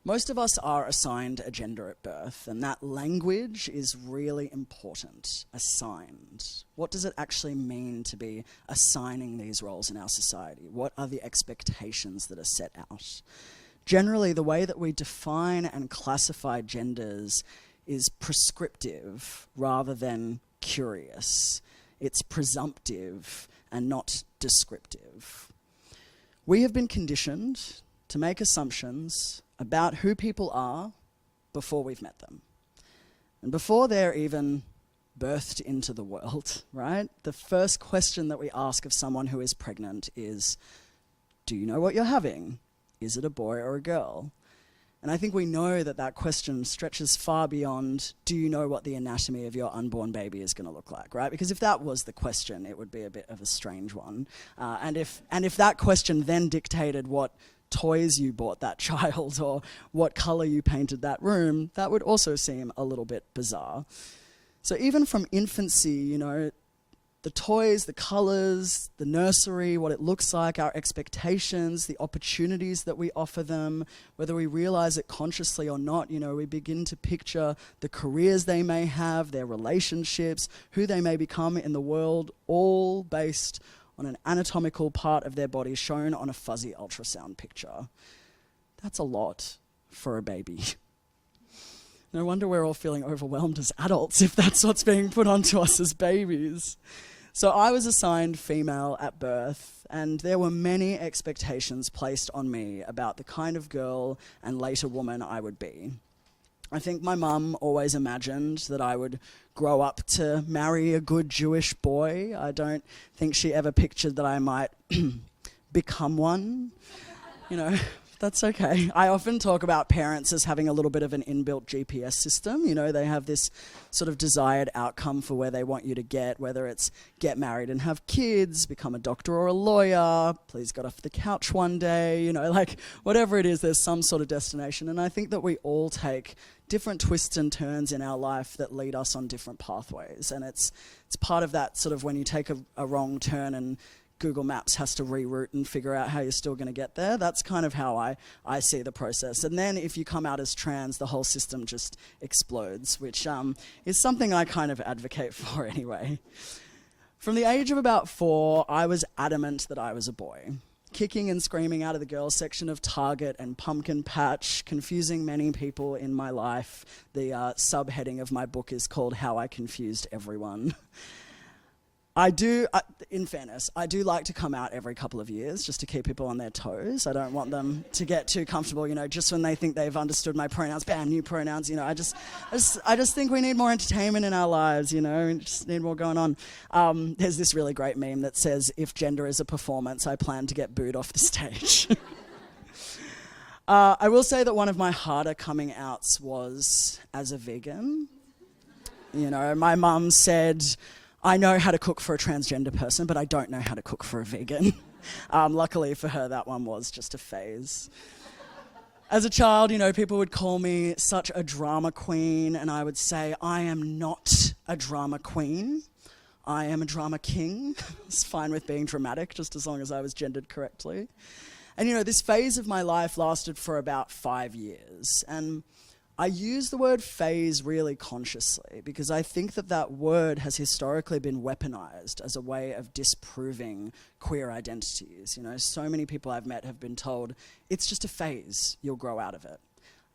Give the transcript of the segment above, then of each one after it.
Most of us are assigned a gender at birth, and that language is really important. Assigned. What does it actually mean to be assigning these roles in our society? What are the expectations that are set out? Generally, the way that we define and classify genders is prescriptive rather than curious. It's presumptive and not descriptive. We have been conditioned to make assumptions about who people are before we've met them. And before they're even birthed into the world, right? The first question that we ask of someone who is pregnant is, do you know what you're having? Is it a boy or a girl? And I think we know that that question stretches far beyond, do you know what the anatomy of your unborn baby is going to look like, right? Because if that was the question, it would be a bit of a strange one. And if that question then dictated what toys you bought that child or what colour you painted that room, that would also seem a little bit bizarre. So even from infancy, you know, the toys, the colours, the nursery, what it looks like, our expectations, the opportunities that we offer them, whether we realise it consciously or not, you know, we begin to picture the careers they may have, their relationships, who they may become in the world, all based on an anatomical part of their body shown on a fuzzy ultrasound picture. That's a lot for a baby. No wonder we're all feeling overwhelmed as adults if that's what's being put onto us as babies. So I was assigned female at birth, and there were many expectations placed on me about the kind of girl and later woman I would be. I think my mum always imagined that I would grow up to marry a good Jewish boy. I don't think she ever pictured that I might become one. You know, that's okay. I often talk about parents as having a little bit of an inbuilt GPS system. You know, they have this sort of desired outcome for where they want you to get, whether it's get married and have kids, become a doctor or a lawyer, please get off the couch one day, you know, like whatever it is, there's some sort of destination. And I think that we all take different twists and turns in our life that lead us on different pathways. And it's part of that sort of when you take a wrong turn and Google Maps has to reroute and figure out how you're still going to get there. That's kind of how I see the process. And then if you come out as trans, the whole system just explodes, which is something I kind of advocate for anyway. From the age of about 4, I was adamant that I was a boy. Kicking and screaming out of the girls section of Target and Pumpkin Patch, confusing many people in my life. The subheading of my book is called How I Confused Everyone. In fairness, I do like to come out every couple of years just to keep people on their toes. I don't want them to get too comfortable, you know, just when they think they've understood my pronouns, bam, new pronouns, you know. I just think we need more entertainment in our lives, you know, and just need more going on. There's this really great meme that says, if gender is a performance, I plan to get booed off the stage. I will say that one of my harder coming outs was as a vegan. You know, my mum said, I know how to cook for a transgender person, but I don't know how to cook for a vegan. Luckily for her, that one was just a phase. As a child, you know, people would call me such a drama queen, and I would say, I am not a drama queen. I am a drama king. It's fine with being dramatic, just as long as I was gendered correctly. And, you know, this phase of my life lasted for about 5 years. And I use the word phase really consciously because I think that that word has historically been weaponized as a way of disproving queer identities. You know, so many people I've met have been told, it's just a phase, you'll grow out of it.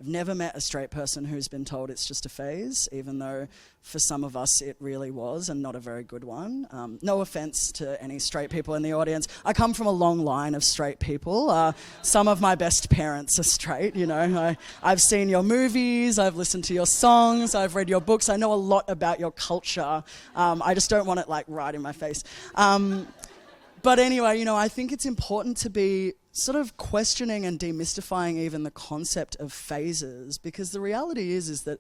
I've never met a straight person who's been told it's just a phase, even though for some of us it really was, and not a very good one. No offense to any straight people in the audience. I come from a long line of straight people. Some of my best parents are straight, you know. I've seen your movies, I've listened to your songs, I've read your books. I know a lot about your culture. I just don't want it like right in my face. But anyway, you know, I think it's important to be sort of questioning and demystifying even the concept of phases, because the reality is that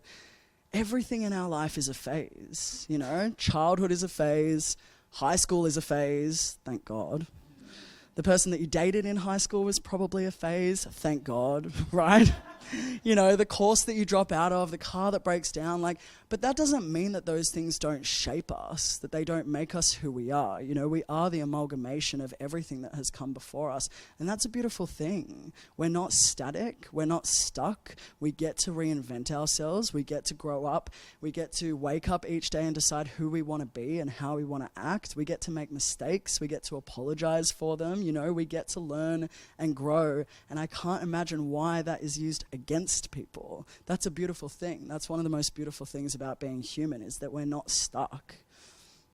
everything in our life is a phase. You know, childhood is a phase, high school is a phase, thank God. The person that you dated in high school was probably a phase, thank God, right? You know, the course that you drop out of, the car that breaks down, like, but that doesn't mean that those things don't shape us, that they don't make us who we are. You know, we are the amalgamation of everything that has come before us, and that's a beautiful thing. We're not static, we're not stuck. We get to reinvent ourselves, we get to grow up, we get to wake up each day and decide who we want to be and how we want to act. We get to make mistakes, we get to apologize for them, you know, we get to learn and grow, and I can't imagine why that is used against people. That's a beautiful thing. That's one of the most beautiful things about being human, is that we're not stuck.